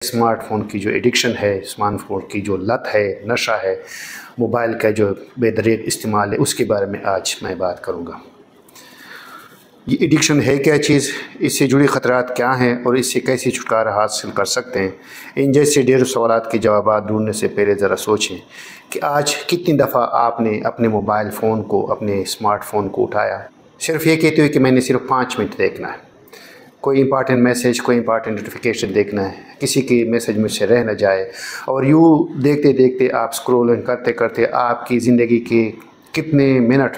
Smart phone की जो addiction है, स्मार्ट फ़ोन की जो लत है, नशा है, मोबाइल का जो बेदरीग इस्तेमाल है, उसके बारे में आज मैं बात करूँगा। ये एडिक्शन है क्या चीज़, इससे जुड़ी ख़तरात क्या हैं और इससे कैसे छुटकारा हासिल कर सकते हैं। इन जैसे ढेरों सवालात के जवाब ढूंढने से पहले ज़रा सोचें कि आज कितनी दफ़ा आपने अपने मोबाइल फ़ोन को, अपने स्मार्टफ़ोन को उठाया सिर्फ ये कहते हुए कि मैंने सिर्फ 5 मिनट देखना है, कोई इंपॉर्टेंट मैसेज, कोई इंपॉर्टेंट नोटिफिकेशन देखना है, किसी की मैसेज मुझसे रह न जाए। और यूँ देखते देखते आप स्क्रॉलिंग करते करते आपकी ज़िंदगी के कितने मिनट,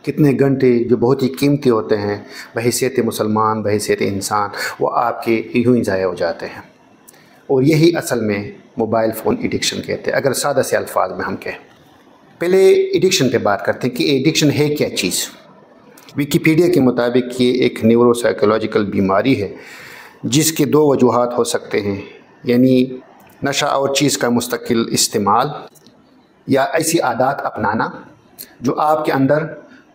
कितने घंटे जो बहुत ही कीमती होते हैं बहैसियत मुसलमान, बहैसियत इंसान, वो आपके यूँ ही ज़ाया हो जाते हैं। और यही असल में मोबाइल फ़ोन एडिक्शन कहते हैं, अगर सादा से अल्फाज में हम कहें। पहले एडिक्शन पे बात करते हैं कि एडिक्शन है क्या चीज़। विकिपीडिया के मुताबिक ये एक न्यूरोसाइकोलॉजिकल बीमारी है जिसके 2 वजूहात हो सकते हैं, यानी नशा और चीज़ का मुस्तकिल इस्तेमाल या ऐसी आदत अपनाना जो आपके अंदर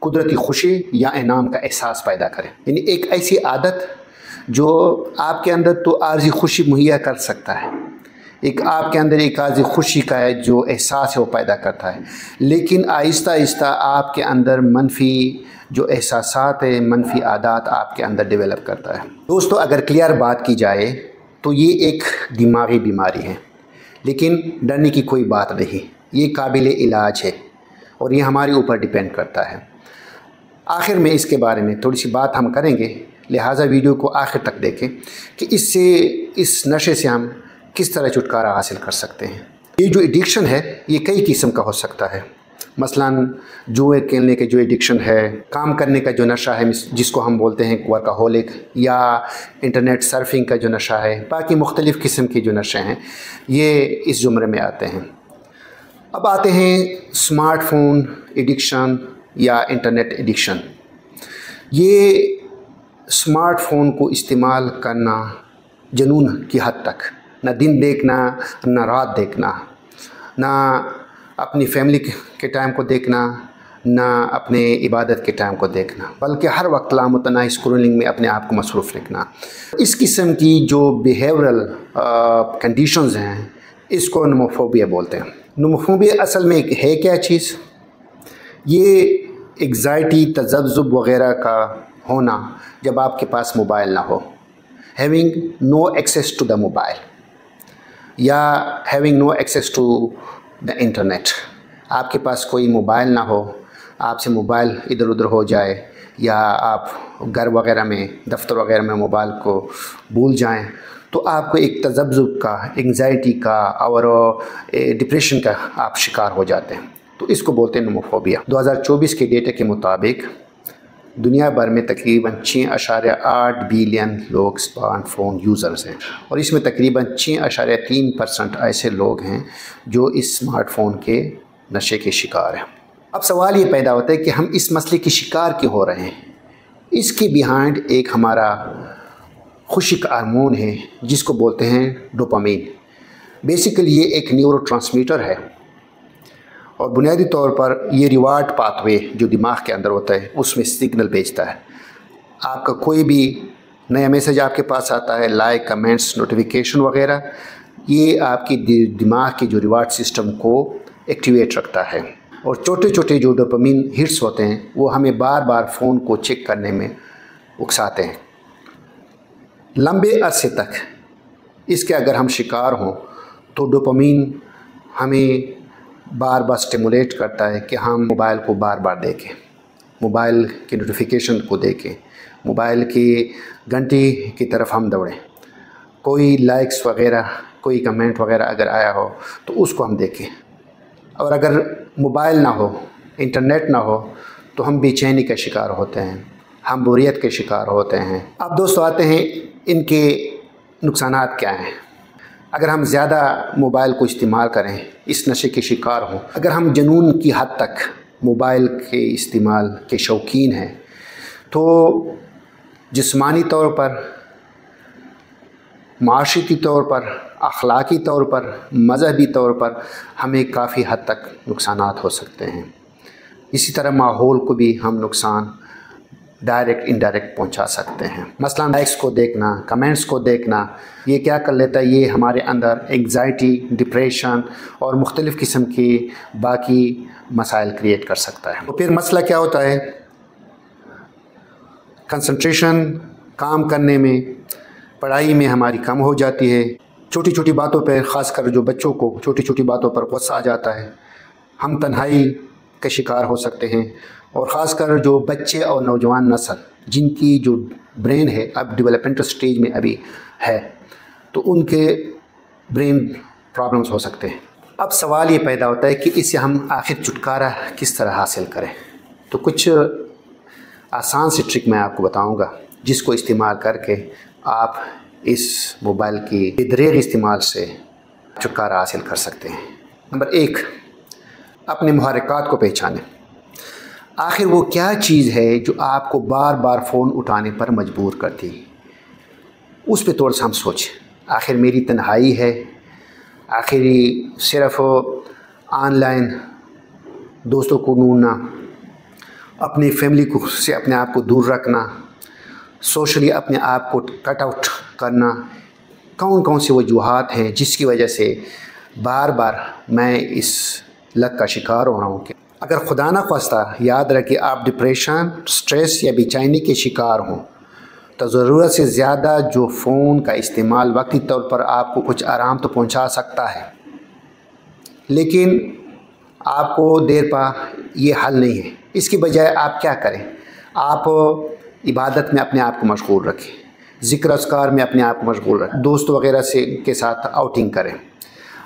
कुदरती खुशी या इनाम का एहसास पैदा करे। यानी एक ऐसी आदत जो आपके अंदर तो आर्जी खुशी मुहैया कर सकता है, एक आपके अंदर एक आर्जी खुशी का है जो एहसास है वो पैदा करता है, लेकिन आहिस्ता आहिस्ता आपके अंदर मनफी जो एहसासात है, मनफी आदत आपके अंदर डेवलप करता है। दोस्तों, अगर क्लियर बात की जाए तो ये एक दिमागी बीमारी है, लेकिन डरने की कोई बात नहीं, ये काबिल इलाज है और ये हमारे ऊपर डिपेंड करता है। आखिर में इसके बारे में थोड़ी सी बात हम करेंगे, लिहाजा वीडियो को आखिर तक देखें कि इस नशे से हम किस तरह छुटकारा हासिल कर सकते हैं। ये जो एडिक्शन है ये कई किस्म का हो सकता है, मसलन जुए खेलने के जो एडिक्शन है, काम करने का जो नशा है जिसको हम बोलते हैं वर्काहोलिक, या इंटरनेट सर्फिंग का जो नशा है, बाकी मुख्तलिफ़ किस्म के जो नशे हैं ये इस ज़ुमरे में आते हैं। अब आते हैं स्मार्टफोन एडिक्शन या इंटरनेट एडिक्शन। ये स्मार्टफोन को इस्तेमाल करना जुनून की हद तक, ना दिन देखना, ना रात देखना, ना अपनी फैमिली के टाइम को देखना, ना अपने इबादत के टाइम को देखना, बल्कि हर वक्त लामुतनाही स्क्रॉलिंग में अपने आप को मसरूफ़ रखना। इस किस्म की जो बिहेवियरल कंडीशंस हैं इसको नोमोफोबिया बोलते हैं। नोमोफोबिया असल में है क्या चीज़? ये एग्ज़ाइटी, तज़ब्ज़ुब वग़ैरह का होना जब आपके पास मोबाइल ना हो, having no access to the mobile या having no access to the internet. आपके पास कोई मोबाइल ना हो, आपसे मोबाइल इधर उधर हो जाए, या आप घर वग़ैरह में, दफ्तर वग़ैरह में मोबाइल को भूल जाएं, तो आपको एक तज़ब्ज़ुब का, एंग्ज़ाइटी का और डिप्रेशन का आप शिकार हो जाते हैं। तो इसको बोलते हैं नोमोफोबिया। 2024 के डेटा के मुताबिक दुनिया भर में तकरीबन 6.8 बिलियन लोग स्मार्टफोन यूज़र्स हैं और इसमें तकरीबन 6.3% ऐसे लोग हैं जो इस स्मार्टफोन के नशे के शिकार हैं। अब सवाल ये पैदा होता है कि हम इस मसले के शिकार क्यों हो रहे हैं। इसके बिहाइंड एक हमारा खुशी का हार्मोन है जिसको बोलते हैं डोपामीन। बेसिकली ये एक न्यूरोट्रांसमीटर है और बुनियादी तौर पर ये रिवार्ड पाथवे जो दिमाग के अंदर होता है उसमें सिग्नल भेजता है। आपका कोई भी नया मैसेज आपके पास आता है, लाइक, कमेंट्स, नोटिफिकेशन वगैरह, ये आपकी दिमाग की जो रिवार्ड सिस्टम को एक्टिवेट रखता है और छोटे छोटे जो डोपामीन हिट्स होते हैं वो हमें बार बार फ़ोन को चेक करने में उकसाते हैं। लंबे अरसे तक इसके अगर हम शिकार हों तो डोपामीन हमें बार बार स्टिमुलेट करता है कि हम मोबाइल को बार बार देखें, मोबाइल की नोटिफिकेशन को देखें, मोबाइल की घंटी की तरफ हम दौड़ें, कोई लाइक्स वगैरह, कोई कमेंट वगैरह अगर आया हो तो उसको हम देखें। और अगर मोबाइल ना हो, इंटरनेट ना हो तो हम बेचैनी का शिकार होते हैं, हम बोरियत के शिकार होते हैं। अब दोस्तों आते हैं इनके नुकसानात क्या हैं। अगर हम ज़्यादा मोबाइल को इस्तेमाल करें, इस नशे के शिकार हों, अगर हम जुनून की हद तक मोबाइल के इस्तेमाल के शौकीन हैं तो जिस्मानी तौर पर, माशी तौर पर, अखलाकी तौर पर, मजहबी तौर पर हमें काफ़ी हद तक नुकसानात हो सकते हैं। इसी तरह माहौल को भी हम नुकसान डायरेक्ट इनडायरेक्ट पहुंचा सकते हैं। मसलन लाइक्स को देखना, कमेंट्स को देखना, ये क्या कर लेता है, ये हमारे अंदर एंग्जाइटी, डिप्रेशन और मुख्तलिफ़ किस्म की बाकी मसाइल क्रिएट कर सकता है। तो फिर मसला क्या होता है, कंसंट्रेशन काम करने में, पढ़ाई में हमारी कम हो जाती है। छोटी छोटी बातों पर, ख़ासकर जो बच्चों को छोटी छोटी बातों पर गुस्सा आ जाता है, हम तन्हाई के शिकार हो सकते हैं। और ख़ासकर जो बच्चे और नौजवान नस्ल जिनकी जो ब्रेन है अब डेवलपमेंटल स्टेज में अभी है, तो उनके ब्रेन प्रॉब्लम्स हो सकते हैं। अब सवाल ये पैदा होता है कि इससे हम आखिर छुटकारा किस तरह हासिल करें। तो कुछ आसान सी ट्रिक मैं आपको बताऊंगा जिसको इस्तेमाल करके आप इस मोबाइल की बेदरेग इस्तेमाल से छुटकारा हासिल कर सकते हैं। नंबर 1, अपने मुहर्रिकात को पहचानें। आखिर वो क्या चीज़ है जो आपको बार बार फ़ोन उठाने पर मजबूर करती है, उस पर थोड़ा सा हम सोचें। आखिर मेरी तन्हाई है, आखिर सिर्फ़ ऑनलाइन दोस्तों को ढूंढना, अपनी फैमिली को से अपने आप को दूर रखना, सोशली अपने आप को कट आउट करना, कौन कौन सी वजूहात हैं जिसकी वजह से बार बार मैं इस लत का शिकार हो रहा हूँ। अगर खुदा न ख्वास्ता याद रखिए आप डिप्रेशन, स्ट्रेस या बेचैनी के शिकार हों तो ज़रूरत से ज़्यादा जो फ़ोन का इस्तेमाल वक्ती तौर पर आपको कुछ आराम तो पहुंचा सकता है, लेकिन आपको देर पा ये हल नहीं है। इसकी बजाय आप क्या करें, आप इबादत में अपने आप को मशगूल रखें, ज़िक्र अस्कार में अपने आप को मशगूल रखें, दोस्त वगैरह से के साथ आउटिंग करें,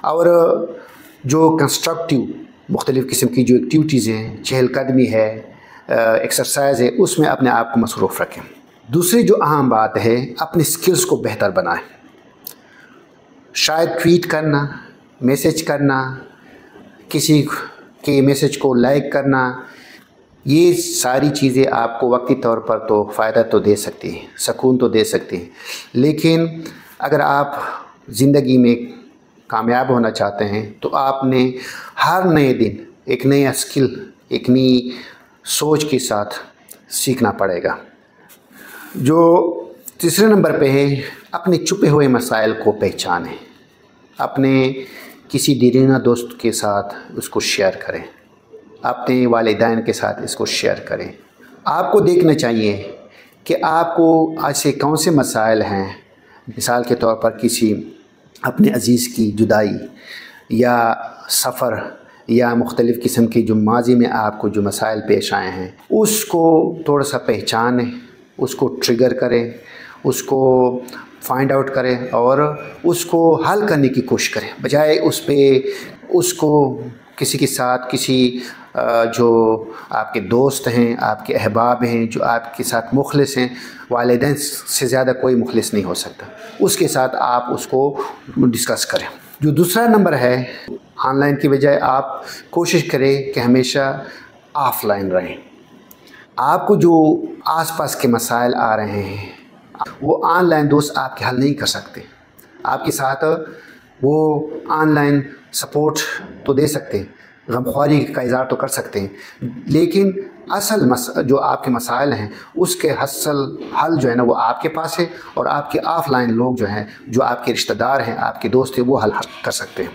और जो कंस्ट्रक्टिव मुख्तलिफ़ किस्म की जो एक्टिविटीज़ हैं, चहलकदमी है, एक्सरसाइज है, उसमें अपने आप को मसरूफ़ रखें। दूसरी जो अहम बात है, अपनी स्किल्स को बेहतर बनाएं। शायद ट्वीट करना, मैसेज करना, किसी के मैसेज को लाइक करना, ये सारी चीज़ें आपको वक्ती तौर पर तो फ़ायदा तो दे सकती हैं, सुकून तो दे सकती हैं, लेकिन अगर आप ज़िंदगी में कामयाब होना चाहते हैं तो आपने हर नए दिन एक नया स्किल, एक नई सोच के साथ सीखना पड़ेगा। जो तीसरे नंबर पे है, अपने छुपे हुए मसाइल को पहचानें। अपने किसी दीरीना दोस्त के साथ उसको शेयर करें, अपने वालिदैन के साथ इसको शेयर करें। आपको देखना चाहिए कि आपको ऐसे कौन से मसाइल हैं, मिसाल के तौर पर किसी अपने अज़ीज़ की जुदाई या सफ़र या मुख्तलिफ़ किस्म की जो माजी में आपको जो मसाइल पेश आए हैं, उसको थोड़ा सा पहचानें, उसको ट्रिगर करें, उसको फाइंड आउट करें और उसको हल करने की कोशिश करें, बजाय उसको किसी के साथ जो आपके दोस्त हैं, आपके अहबाब हैं, जो आपके साथ मुखलिस हैं, वालिदैन से ज़्यादा कोई मुखलिस नहीं हो सकता, उसके साथ आप उसको डिस्कस करें। जो दूसरा नंबर है, ऑनलाइन की बजाय आप कोशिश करें कि हमेशा ऑफ़लाइन रहें। आपको जो आसपास के मसाइल आ रहे हैं वो ऑनलाइन दोस्त आपके हल नहीं कर सकते। आपके साथ वो ऑनलाइन सपोर्ट तो दे सकते हैं, गमख्वारी का इज़हार तो कर सकते हैं, लेकिन असल जो आपके मसाइल हैं उसके हल जो है ना वो आपके पास है, और आपके ऑफ़लाइन लोग जो हैं, जो आपके रिश्तेदार हैं, आपके दोस्त हैं, वो हल कर सकते हैं।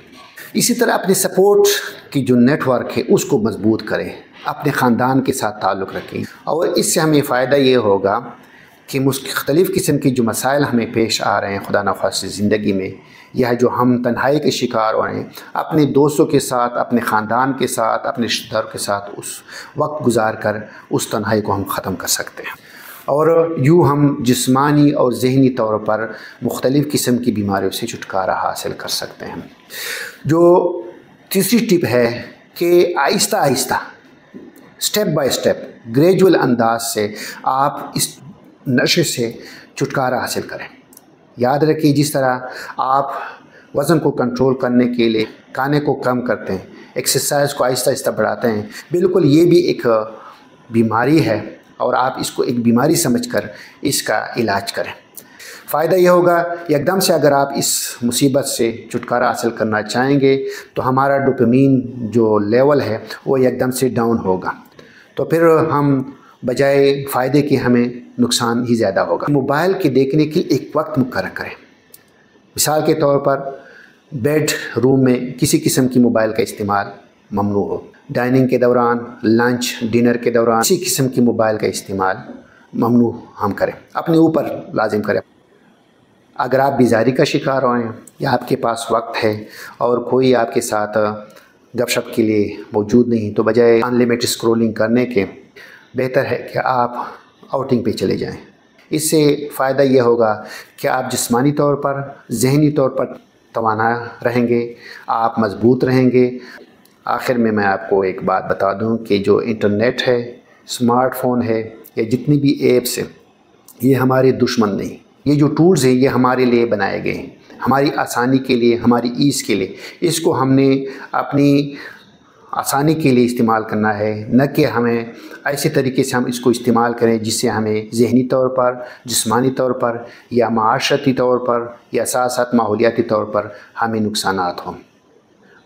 इसी तरह अपने सपोर्ट की जो नेटवर्क है उसको मजबूत करें, अपने ख़ानदान के साथ ताल्लुक़ रखें, और इससे हमें फ़ायदा ये होगा कि मुख्तलिफ़ किस्म की जो मसाइल हमें पेश आ रहे हैं खुदा न ख़ास्ता ज़िंदगी में, या जो हम तन्हाई के शिकार हो रहे हैं, अपने दोस्तों के साथ, अपने ख़ानदान के साथ, अपने रिश्तेदारों के साथ उस वक्त गुजार कर उस तन्हाई को हम ख़त्म कर सकते हैं, और यूँ हम जिस्मानी और ज़हनी तौर पर मुख्तलिफ़ किस्म की बीमारियों से छुटकारा हासिल कर सकते हैं। जो तीसरी टिप है कि Aahista Aahista, step by step, gradual अंदाज से आप इस नशे से छुटकारा हासिल करें। याद रखिए, जिस तरह आप वज़न को कंट्रोल करने के लिए खाने को कम करते हैं, एक्सरसाइज को आहिस्ता आहिस्ता बढ़ाते हैं, बिल्कुल ये भी एक बीमारी है, और आप इसको एक बीमारी समझकर इसका इलाज करें। फ़ायदा यह होगा एकदम से, अगर आप इस मुसीबत से छुटकारा हासिल करना चाहेंगे तो हमारा डोपामिन जो लेवल है वो एकदम से डाउन होगा, तो फिर हम بجائے फ़ائدے کے ہمیں نقصان ہی زیادہ ہوگا۔ موبائل کے دیکھنے کے لیے ایک وقت مقرر کریں۔ مثال کے طور پر بیڈ روم میں کسی قسم کی موبائل کا استعمال ممنوع ہو، ڈائننگ کے دوران، لنچ ڈنر کے دوران کسی قسم کی موبائل کا استعمال ممنوع ہم کریں، اپنے اوپر لازم کریں۔ اگر آپ بیزاری کا شکار ہوئے ہیں یا آپ کے پاس وقت ہے اور کوئی آپ کے ساتھ گپ شپ کے لیے موجود نہیں، تو بجائے ان لمٹ اسکرولنگ کرنے کے بہتر ہے کہ آپ آؤٹنگ پہ چلے جائیں۔ اس سے فائدہ یہ ہوگا کہ آپ جسمانی طور پر، ذہنی طور پر توانا رہیں گے، آپ مضبوط رہیں گے۔ آخر میں آپ کو ایک بات بتا دوں کہ جو انٹرنیٹ ہے، اسمارٹ فون ہے، یا جتنی بھی ایپس ہیں، یہ ہمارے دشمن نہیں۔ یہ جو ٹولز ہیں یہ ہمارے لیے بنائے گئے ہیں، ہماری آسانی کے لیے، ہماری ایز کے لیے۔ اس کو ہم نے اپنی آسانی کے لیے استعمال کرنا ہے، نہ کہ ہمیں ایسے طریقے سے ہم اس کو استعمال کریں جس سے ہمیں ذہنی طور پر، جسمانی طور پر، یا معاشرتی طور پر، یا ساتھ ساتھ ماحولیاتی طور پر ہمیں نقصانات ہوں۔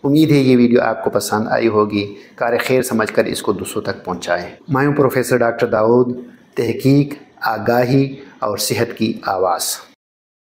امید ہے یہ ویڈیو آپ کو پسند آئی ہوگی۔ کار خیر سمجھ کر اس کو دوسروں تک پہنچائیں۔ میں ہوں پروفیسر ڈاکٹر داؤد، تحقیق، آگاہی اور صحت کی آواز۔